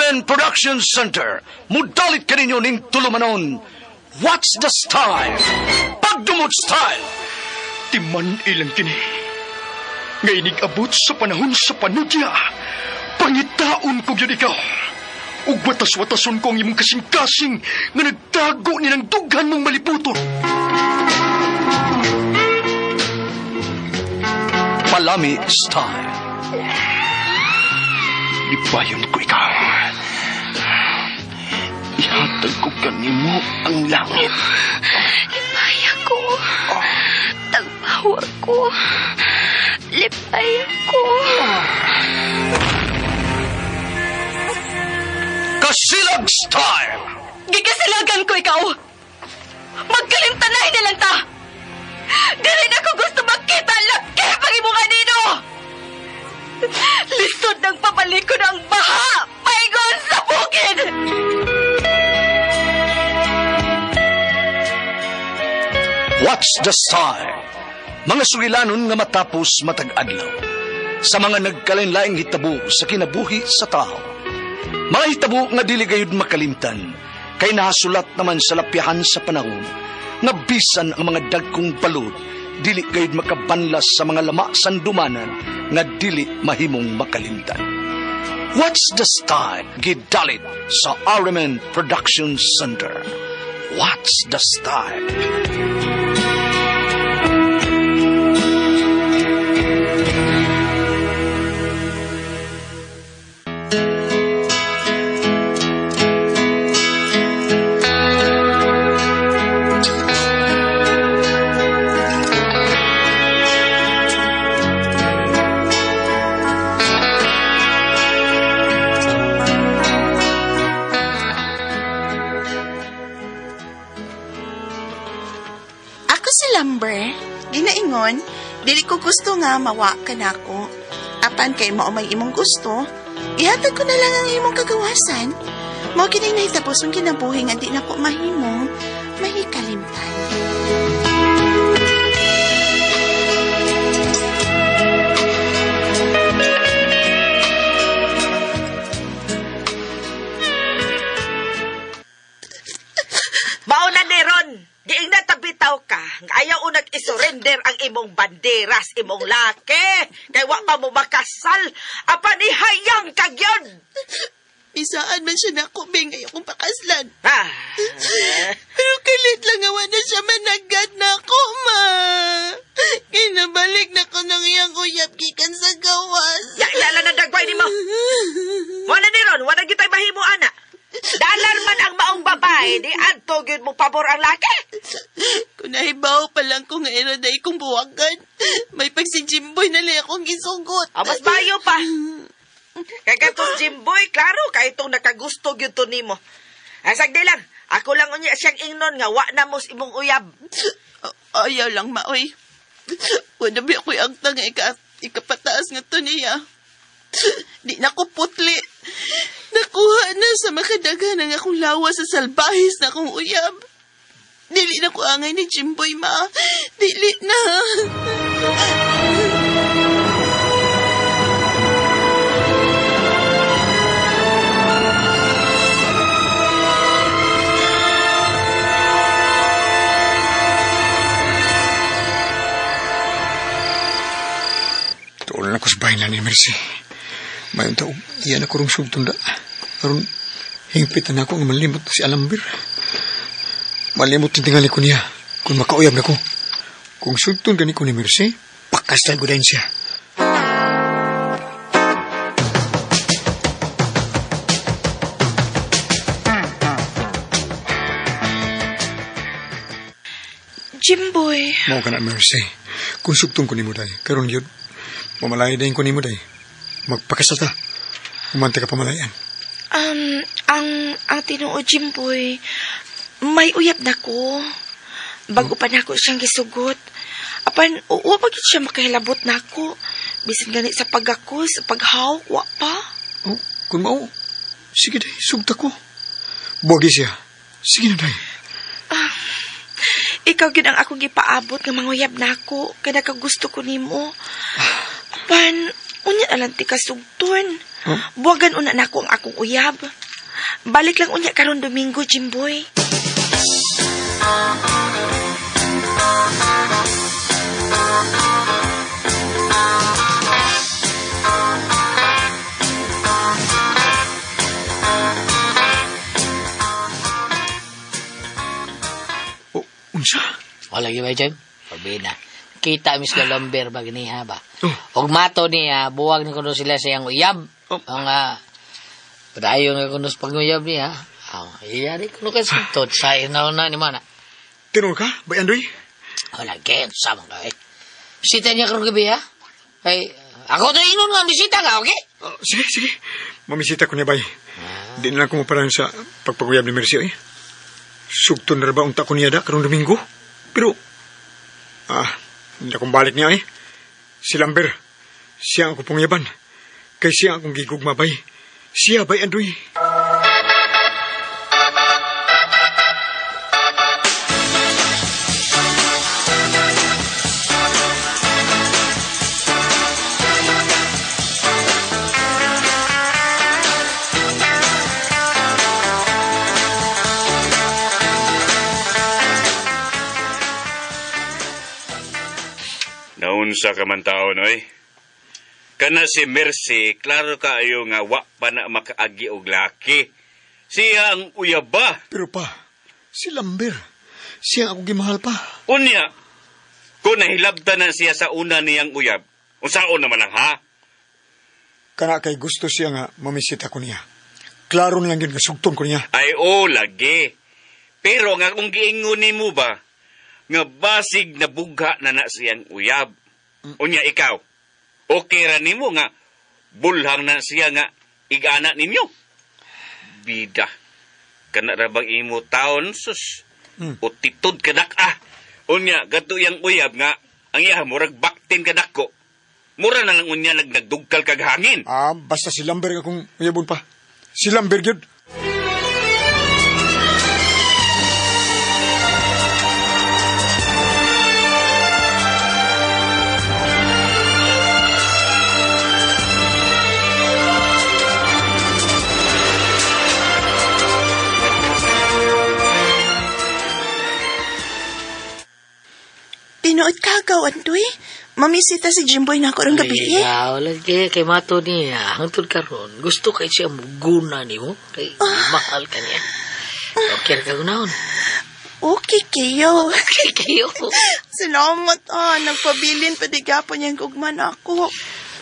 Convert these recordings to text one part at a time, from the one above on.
Armen Production Center. Mudalit ka ninyo ning tulumanon. What's the style? Pagdumot style. Timan ilang kini. Ngayon abot sa panahon sa panudya. Pangitaon ko yun ikaw. Ug watas-watason ko ang imong kasing-kasing nga nagtago ni ng dughan mong maliputon. Palami style. Ibayon ko ikaw. Ihatag ko kanimo ang langit. Lipaya ko. Tagpawa ko. Lipaya ko. Kasilag style. Gikasilagan ko ikaw. Magkalimtanay na lang ta. Dili na ko gusto makita ang laki pag imong kanino. Lisod ng papalikod ang baha. Paigon sa bukid. What's the style? Mga sugilanon nga matapos matag adlaw. Sa mga nagkalain-laing hitabo sa kinabuhi sa tao. Mga hitabo nga dili gayud makalimtan. Kay nahasulat naman sa lapyahan sa panahon. Nga bisan ang mga dagkong balod. Dili gayud makabanlas sa mga lama sandumanan. Nga dili mahimong makalimtan. What's the style? Gidalit sa Armen Production Center. What's the style? Lumber, ginaingon, dili ko gusto nga mawa ka na ako. Apan kay mao may imong gusto, ihatag ko na lang ang imong kagawasan. Mao kinay nahitapos ang kinabuhi nga di na ko mahimong mahikalimtan. Mauna ni Ron, diing natabitaw ka, nga ayaw unag isurrender ang imong banderas, imong lake, kay wa pa mo makasal, apan ihayang kagyon. Isaan man siya na kubing ayaw kong pakaslan. Pero kalit lang nga na siya managad na ako, ma. Kinabalik na ko ng iyang uyab gikan sa gawas. Yala na dagway ni mo. Wala ni Ron, wala gitay mahimo, ana. Dalar man ang maong babae, di adto gyud mo pabor ang laki. Kung nahibaw pa lang kung nga na ikong buwagan, may pag si Jimboy na lang akong gisugot. Mas bayo pa. Kaya katong Jimboy, klaro, kaya itong nakagusto gyud to nimo. Sagdi lang, ako lang unya siyang ingnon nga wa na mos imong uyab. Ayaw lang, maoy. Wala ba ako'y agtang ikapataas nga to niya. Di na ko putli. Nakuha na sa makadaga ng akong lawas sa salbahis na akong uyab. Dili na ko angay ni Jimboy, ma. Dili na. Tuulan ako sa bahay na ni Mercy. Mayon taong iyan ako rong sugtunda. Aron hingpitan ako nga malimot si Alambir. Malimot yung tingali ko niya kung makauyab na ko. Kung sugtun gani ko ni Mercy, pakasal ko din siya. Jimboy. Mao ka na, Mercy. Kung sugtun ko ni mo day, karon yun, mamalaya din ko ni mo day. Magpakasal ta. Umanta ka pamalayan. Ang tinuod, Jimboy, may uyab na ko. Bago pa na ako siyang gisugot. Apan, uwa pa gid siya makahilabot na ako. Bisan gani sa pagako, sa paghawak, wa pa. Oh, kung mao, sige day, sugta ko. Buwagi siya. Sige na day. Ikaw gid ang akong gipaabot nga manguyab na ako. Kaya nakagusto ko nimo. Apan, unya alang ti kasugton. Huh? Buwagan una na ako ang akong uyab. Balik lang unya karon Domingo, Jimboy. O, unsa? O lagi ba, Jem? Pabina. Kita mis lamber ba ganiha ba? Oh. Og mato niya, buwag ni kuno sila sa iyang uyab. Oh. Ang padayon nga kuno sa panguyab niya. Iyari kuno ka sintod sa inaw na ni mana. Tinong ka, Bay Andoy? O lagi, sama ka eh. Bisita niya karong gabi ha? Ay, ako to inon nga, bisita ka, okay? Sige, sige. Mamisita ko niya, Bay. Di na lang ko maparang sa pagpaguyab ni Mercy, eh. Sugton na ba unta ko niya da karong Domingo? Pero, hindi akong balik niya, eh. Si Lambert, siya ang kupong yaban. Kay siya akong gigugma, Bay. Siya, Bay Andoy. Naunsa ka man taon, oy. Kana si Mercy, klaro kaayo nga wa pa na makaagi og laki. Siya ang uyaba. Pero pa, si Lambert, siya ang akong gimahal pa. Unya, kung nahilabtan na siya sa una niyang uyab, unsaon naman lang ha? Kana kay gusto siya nga mamisita ko niya. Klaro na lang yun nga sugton ko niya. Ay lagi. Pero nga kung giingon mo ba, nga basig na bugha na siyang uyab. Unya ikaw, okay ra nimo nga bulhang na siya nga igana ninyo. Bida, kana ra bang imo taon sus? Utitod kadak Unya gato yang uyab nga ang iya murag baktin kadak ko. Mura na lang unya nagdugkal kag hangin. Basta si Lambert akong uyabon pa. Si Lambert yun. Tinuod kagaw, Andoy. Mamisita si Jimboy na ako rin gabi. Ikaw, lagi, kay mato niya, hangtod karon gusto kay siya muguna ni mo, kay mahal ka niya. Okay ka gunaon. Okay kayo. Okay kayo. Salamat nagpabilin pa di gapon niyang gugman ako.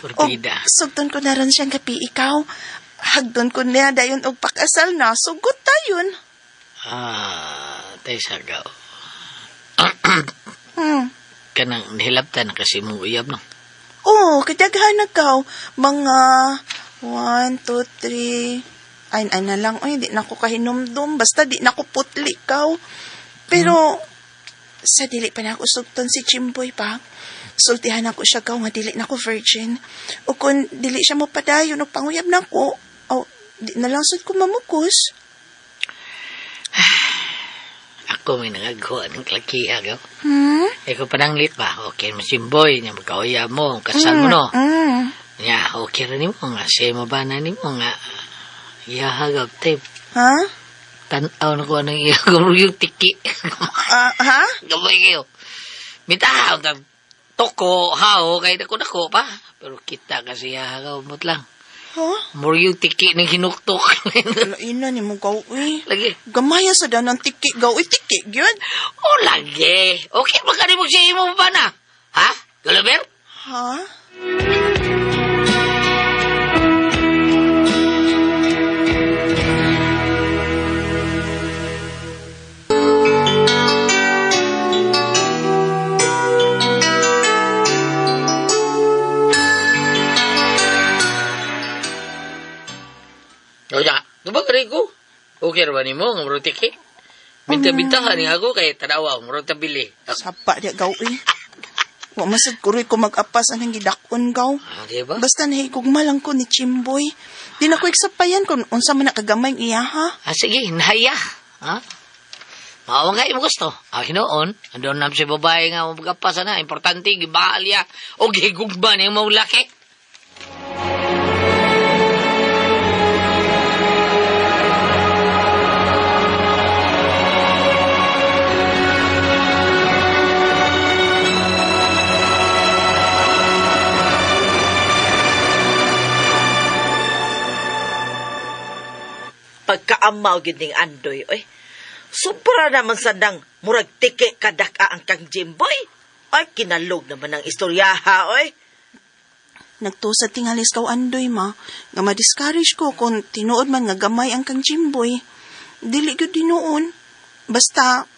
Purtida. Sugton ko na rin siyang gabi ikaw. Hagdon ko niya dayon og pakasal na. Sugot tayon. Tay sagaw. Hmm. Kanang nihilabtan na kasi mong uyab, no? Oo, kadaghan na kaw. Mga 1, 2, 3... Ay na lang. Ay, di na ko kahinumdum. Basta di na ko putli kaw. Pero, sa dili pa na ako sugton si Jimboy pa. Sultihan ako siya kaw nga dili na ko virgin. O kung dili siya mo padayon o panguyab na ko, di na lang sud ko mamukos. Ako may nangagawa ng klakiha, gaw. Hmm? Ikaw pananglit ba? Okay, masimboy, niya magkauyab mo, kasal mo, no? Nya, okay rin mo nga, siya mabana ni mo nga, iyahagap, tape. Ha? Tanaw na ko anong iyahagap yung tiki. Ha? Gabay kayo. Mitahaw, toko, hao, kahit ako pa. Pero kita kasi iyahagap mo't lang. Ha? More yung tiki na hinuktok. Ina ni mo gaw, Lagi. Gamaya sa danang tiki gaw, tiki, gyud. Lagi. Okay, baka di mo siya mo ba na? Ha? Galaber? Ha? O ya, diba kari ko? Okay ba ni mo, ng muro tiki? Binta-bintahan ni ako kay tanawa, muro tabili. Sapa dia gaw, Wa masad kuroy ko mag-apas anang gidakon gaw. Diba? Basta nahigugma lang ko ni Chimboy. Di na ko iksapayan kung unsa man nakagamay iya, ha? Sige, nahaya. Ha? Maawa nga mo gusto. Hinoon, andun na si babae nga mag-apas na. Importante, gibahal ya. O gigugba niya maulaki. Pagkaamaw gining Andoy, oy. Sobra naman sa nang murag tiki kadaka ang kang Jimboy. Ay, kinalog naman ang istoryaha, oy. Nagtusad tingalis kaw Andoy, ma. Nga ma-discourage ko kung tinuod man nga gamay ang kang Jimboy. Dili ko dinuon. Basta,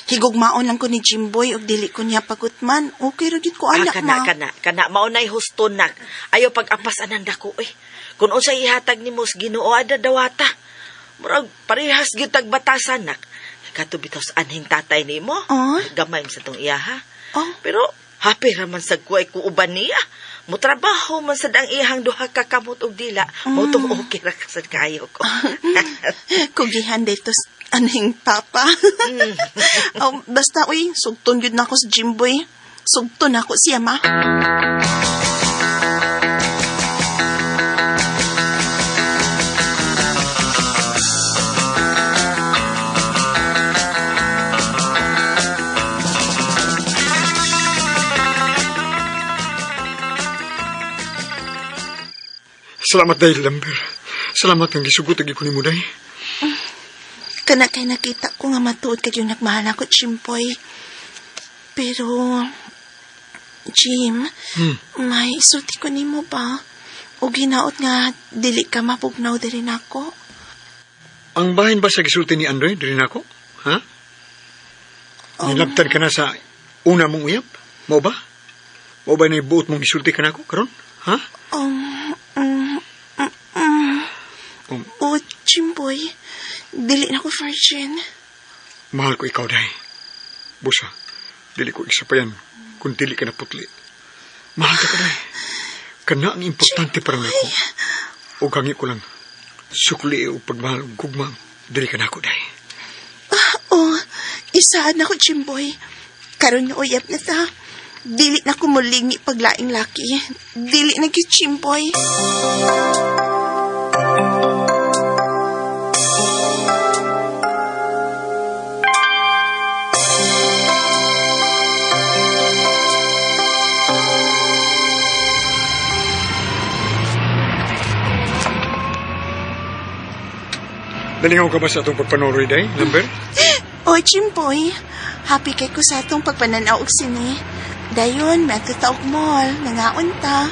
higugmaon lang ko ni Jimboy o dili ko niya pagutman. Okay rin ko anak, ma. Kana, maunay husto nak. Ayaw pag-apas ananda ko, oy. Kung unsay ihatag ni Mos Ginoo ada dawata. Murag parehas gyud tag batasan nak. Katubitaw sa anhing tatay nimo. Oh? Gamay mo sa tong iya ha. Oh? Pero happy raman sa kuway ko uban niya. Mutrabaho man sad ang iyang duha ka kamot og dila. Mo tong okay ra ka sad kayo ko. Kugihan dito anhing papa. Basta, uy, sugton yun na ako sa Jimboy. Sugton ako siya, ma. Salamat dahil, Lambert. Salamat ang gisugot ang ikunin mo, day. Kana kay nakita ko nga matuod ka yung nagmahal ako, Jimboy. Pero, Jim, may isulti ko nimo ba? O ginaot nga, dili ka mapugnaw din ako. Ang bahin ba sa gisulti ni Andoy, din ako? Ha? Nilabtan ka na sa una mong uyab? Mo ba? Mo ba na ibuot mong gisulti ka na ako, karon? Ha? O, Jimboy, dili na ko virgin. Mahal ko ikaw, day. Busa, dili ko isa pa yan kung dili ka na putli. Mahal ka ka, day. Kana ang importante para ako. O gangi ko lang. Sukli o pagmahal o gugma, dili ka na ako, day. Isaan ako, Jimboy. Karon nga uyab na ta. Dili na ko mulingi paglaing laki. Dili na gyud, Jimboy. Nalingaw ka ba sa itong pagpanoroy, day, Lambert? O, Jimboy, happy kay ko sa atong pagpananaw og sini. Dayon, matutaog mall, nangaon ta.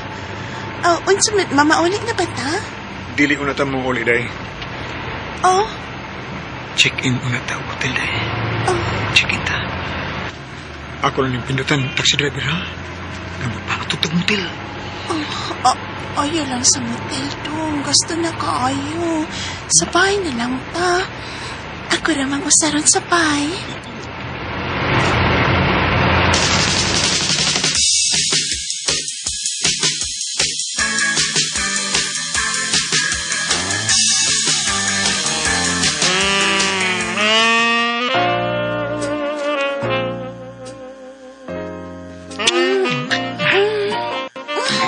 Unsulit, mamaulit na ba ta? Dili ko na ta mong uli, day. Oh, Check-in una ta o hotel, day. oh, Check-in ta. Ako lang yung pindutan, taxi driver, ha? Nga magpapatutag motel. ayaw lang sa motel dong. Gusto na kaayo. Sa bahay na lang ta. Ako ramang usaron sa bahay.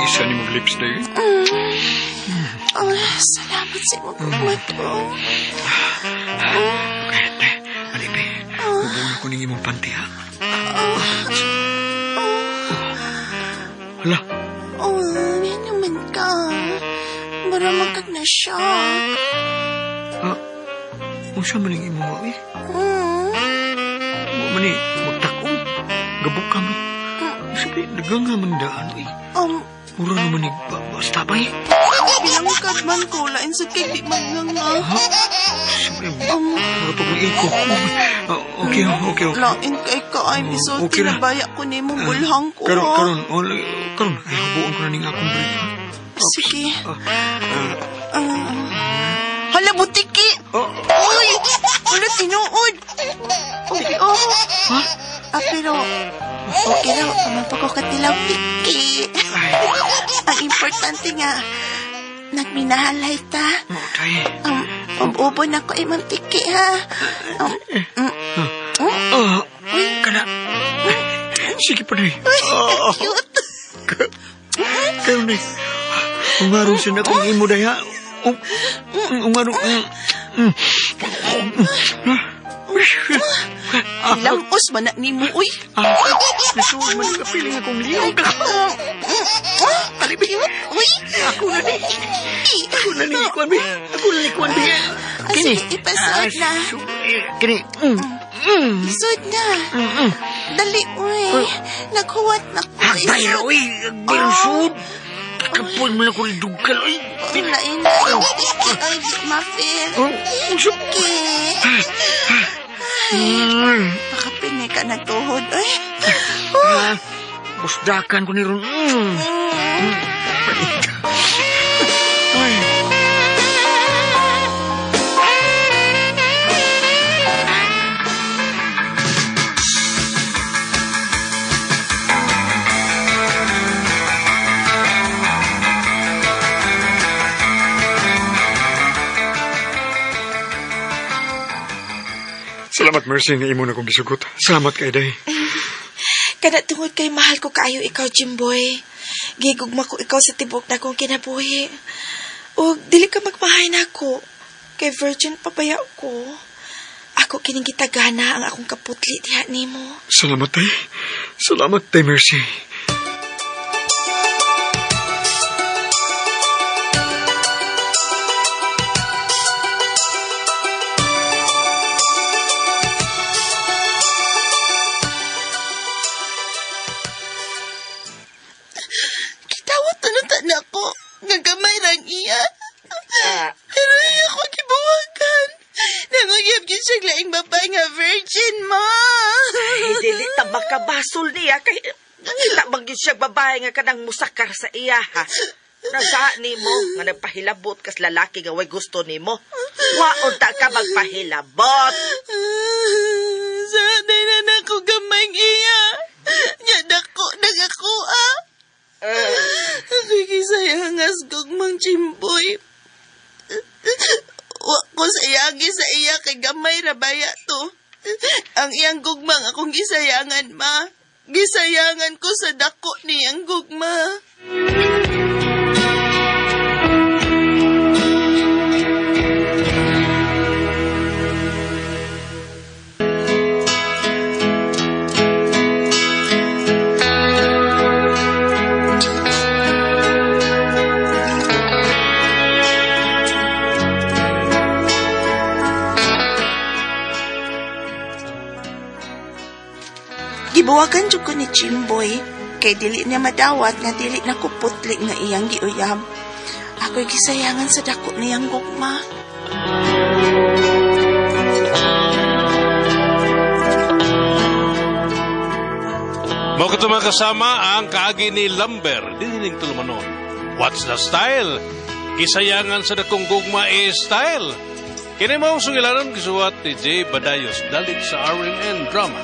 Isa ni mong lips, day. Salamat sa mga kumatong. Okay, day. Alibi. Hubuan ako ng imong panty, ha? Hala, Yan naman ka. Maramang kag na siya. unsa man ang imong eh? Mo man ni magtakong. Gabok ka mo. Sabi, dagang nga man daan, eh. Mura naman ni basta ba, eh? Pinangkad man ko. Lain sa kay di man lang nga. Sabi, matog ng iko. Okay. Lain kay ka ay bisulti okay na na. baya ko ni mong bulhang ko. Karon, ay habuan ko na ning akong brief, ha? Sige. Hala, butiki! Uy! Wala tinuod! Okay, Ha? pero... Okay raw, tumapag ko katilaw, Piki. Ang importante nga, nagminahalay ta. Tay. Ubon ako ay Piki, ha? Kana. Sige pa, day. Cute. Kayo, day. Umarong siya na kung imo, day, ha? Umarong... Ilamos man na ni mo, uy. Nasuod man ang kapiling akong liyog. Alibi. Uy. Ako na ni Kwan, bi. Kini. Sige, ipasuot na. Kini. Isod na. Dali, uy. Naghuwat na ko. Bayra, uy. Agbilsod. Kapoy mo lang ko rin dugal, uy. Lain na. Ay, di ma-feel. Makapinay ka na tuhod, uy. Busdakan ko ni Ron. Salamat, Mercy, na imo na kong gisugot. Salamat kay day. Kada tungod kay mahal ko kaayo ikaw, Jimboy. Gigugma ko ikaw sa tibok na kong kinabuhi. O dili ka magmahay na ako. Kay virgin pabaya ko. Ako kining gitagana ang akong kaputli diha nimo. Salamat, day. Salamat, day, Mercy. Kitawat na ko. Ngagamay rang iya. Pero iya ko gibuwagan. Nanguyab yun siyang laing babae nga virgin, ma. Ay, dili ta makabasol niya. Kay, kita bang yun siya babae nga kanang musakar sa iya, ha? Nasa ni mo, nga nagpahilabot kas lalaki nga way gusto ni mo. Waon ta ka magpahilabot. Sanay na nako gamay iya. Nya dako nagako, ah. Ako'y kisayangas gugmang Jimboy. Wa ko sayangi sa iya kay gamay ra baya to. Ang iyang gugmang akong gisayangan, ma. Gisayangan ko sa dako niyang gugma. Gibuwagan jud ko ni Jimboy kay dili niya madawat nga dili na ko putli nga iyang giuyab. Ako'y gisayangan sa dako niyang gugma. Mao kato mga kasama ang kaagi ni Lumber dinining tulumanon. What's the style? Kisayangan sa dakong gugma style. Kini mao sungilanon gisuwat ni J. Badayos dalit sa RMN Drama.